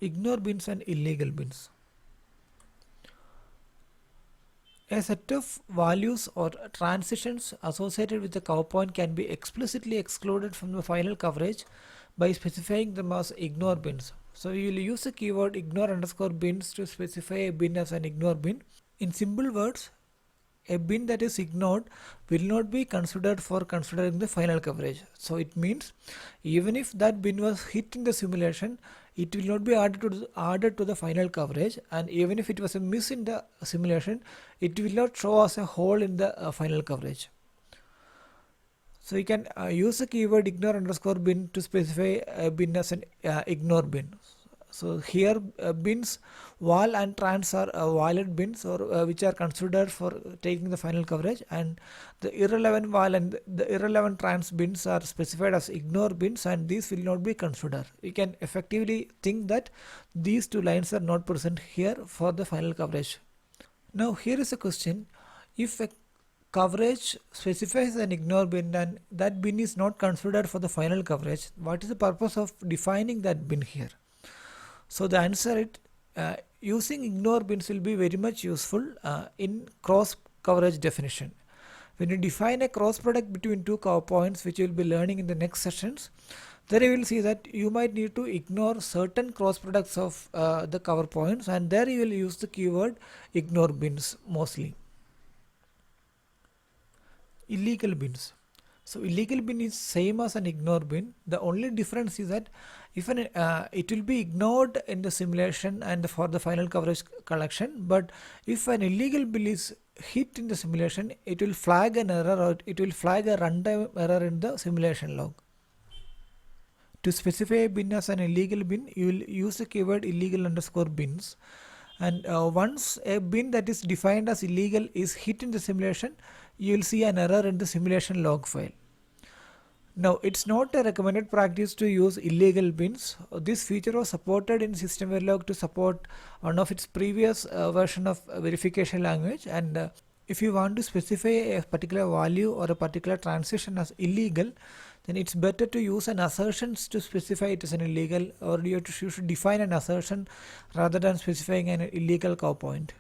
Ignore bins and illegal bins. A set of values or transitions associated with the cow point can be explicitly excluded from the final coverage by specifying them as ignore bins. So we will use the keyword ignore underscore bins to specify a bin as an ignore bin. In simple words, a bin that is ignored will not be considered for considering the final coverage. So it means even if that bin was hit in the simulation, it will not be added to the final coverage, and even if it was a miss in the simulation, it will not show as a hole in the final coverage. So you can use the keyword ignore underscore bin to specify a bin as an ignore bin. So here bins val and trans are valid bins, or which are considered for taking the final coverage, and the irrelevant val and the irrelevant trans bins are specified as ignore bins, and these will not be considered. You can effectively think that these two lines are not present here for the final coverage. Now here is a question: if a coverage specifies an ignore bin and that bin is not considered for the final coverage, what is the purpose of defining that bin here? So the answer is using ignore bins will be very much useful in cross coverage definition. When you define a cross product between two cover points, which you will be learning in the next sessions, there you will see that you might need to ignore certain cross products of the cover points, and there you will use the keyword ignore bins mostly. Illegal bins. So illegal bin is same as an ignore bin. The only difference is that if it will be ignored in the simulation and for the final coverage collection, but if an illegal bin is hit in the simulation, it will flag an error, or it will flag a runtime error in the simulation log. To specify a bin as an illegal bin, you will use the keyword illegal underscore bins, and once a bin that is defined as illegal is hit in the simulation, you will see an error in the simulation log file. Now, it's not a recommended practice to use illegal bins. This feature was supported in Systemverilog to support one of its previous version of verification language, and if you want to specify a particular value or a particular transition as illegal, then it's better to use an assertion to specify it as an illegal, or you should define an assertion rather than specifying an illegal cow point.